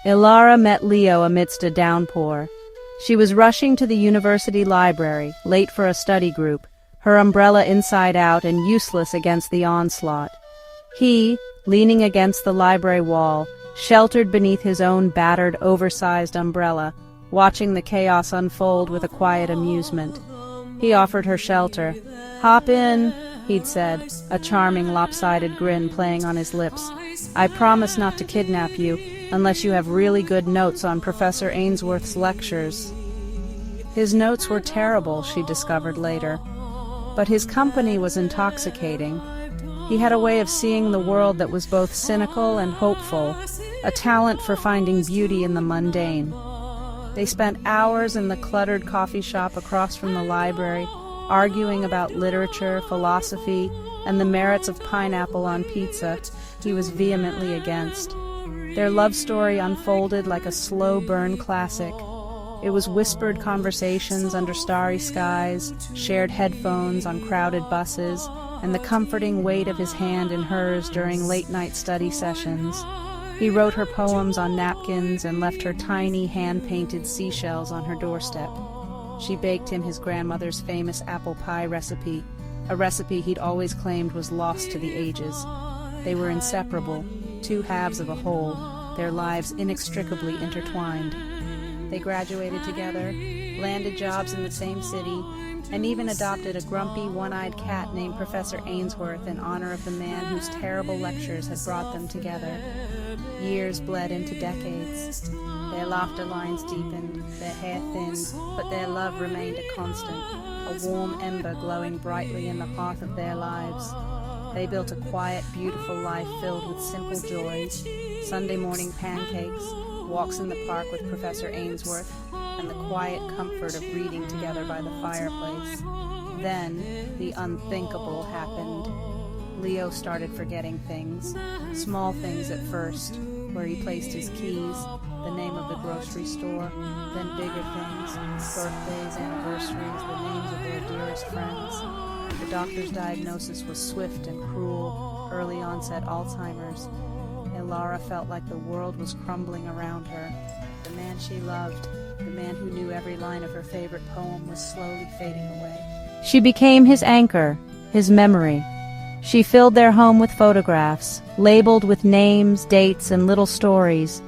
Elara met Leo amidst a downpour. She was rushing to the university library, late for a study group, her umbrella inside out and useless against the onslaught. He, leaning against the library wall, sheltered beneath his own battered, oversized umbrella, watching the chaos unfold with a quiet amusement. He offered her shelter. "Hop in," he'd said, a charming lopsided grin playing on his lips. "I promise not to kidnap you, unless you have really good notes on Professor Ainsworth's lectures." His notes were terrible, she discovered later, but his company was intoxicating. He had a way of seeing the world that was both cynical and hopeful, a talent for finding beauty in the mundane. They spent hours in the cluttered coffee shop across from the library, arguing about literature, philosophy, and the merits of pineapple on pizza he was vehemently against. Their love story unfolded like a slow-burn classic. It was whispered conversations under starry skies, shared headphones on crowded buses, and the comforting weight of his hand in hers during late-night study sessions. He wrote her poems on napkins and left her tiny hand-painted seashells on her doorstep. She baked him his grandmother's famous apple pie recipe, a recipe he'd always claimed was lost to the ages. They were inseparable, two halves of a whole, their lives inextricably intertwined. They graduated together, landed jobs in the same city, and even adopted a grumpy, one-eyed cat named Professor Ainsworth in honor of the man whose terrible lectures had brought them together. Years bled into decades. Their laughter lines deepened, their hair thinned, but their love remained a constant, a warm ember glowing brightly in the hearth of their lives. They built a quiet, beautiful life filled with simple joys, Sunday morning pancakes, walks in the park with Professor Ainsworth, and the quiet comfort of reading together by the fireplace. Then, the unthinkable happened. Leo started forgetting things, small things at first, where he placed his keys, the name of the grocery store, then bigger things, birthdays, anniversaries, the names of their dearest friends. The doctor's diagnosis was swift and cruel, early onset Alzheimer's. Elara felt like the world was crumbling around her. The man she loved, the man who knew every line of her favorite poem, was slowly fading away. She became his anchor, his memory. She filled their home with photographs, labeled with names, dates, and little stories.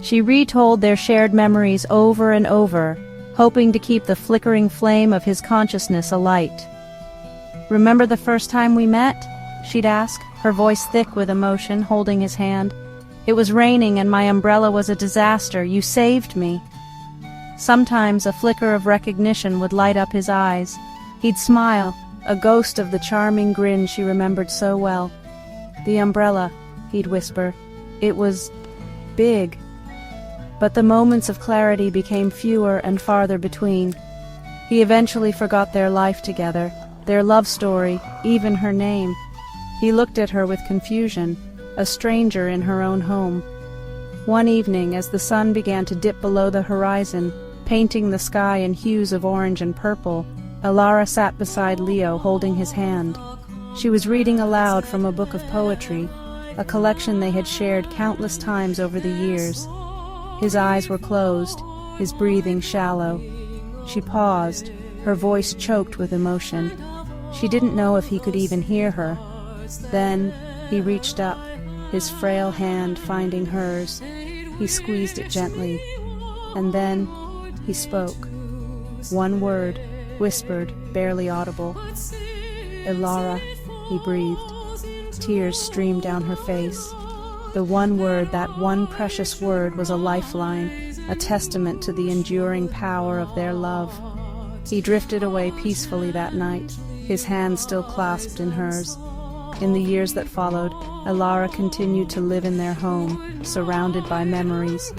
She retold their shared memories over and over, hoping to keep the flickering flame of his consciousness alight. "Remember the first time we met?" she'd ask, her voice thick with emotion, holding his hand. "It was raining and my umbrella was a disaster. You saved me." Sometimes a flicker of recognition would light up his eyes. He'd smile, a ghost of the charming grin she remembered so well. "The umbrella," he'd whisper. "It was big." But the moments of clarity became fewer and farther between. He eventually forgot their life together, their love story, even her name. He looked at her with confusion, a stranger in her own home. One evening, as the sun began to dip below the horizon, painting the sky in hues of orange and purple, Elara sat beside Leo, holding his hand. She was reading aloud from a book of poetry, a collection they had shared countless times over the years. His eyes were closed, his breathing shallow. She paused, her voice choked with emotion. She didn't know if he could even hear her. Then he reached up, his frail hand finding hers. He squeezed it gently, and then he spoke. One word, whispered, barely audible. "Elara," he breathed. Tears streamed down her face. The one word, that one precious word, was a lifeline, a testament to the enduring power of their love. He drifted away peacefully that night, his hand still clasped in hers. In the years that followed, Elara continued to live in their home, surrounded by memories.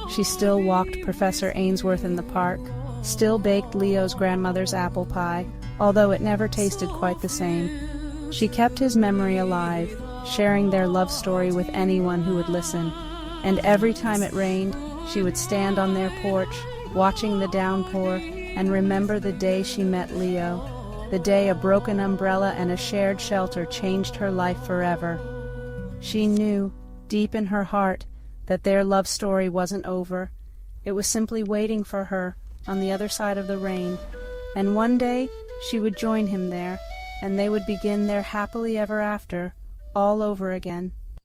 She still walked Professor Ainsworth in the park, still baked Leo's grandmother's apple pie, although it never tasted quite the same. She kept his memory alive, sharing their love story with anyone who would listen. And every time it rained, she would stand on their porch, watching the downpour, and remember the day she met Leo, the day a broken umbrella and a shared shelter changed her life forever. She knew, deep in her heart, that their love story wasn't over. It was simply waiting for her on the other side of the rain, and one day she would join him there, and they would begin their happily ever after all over again.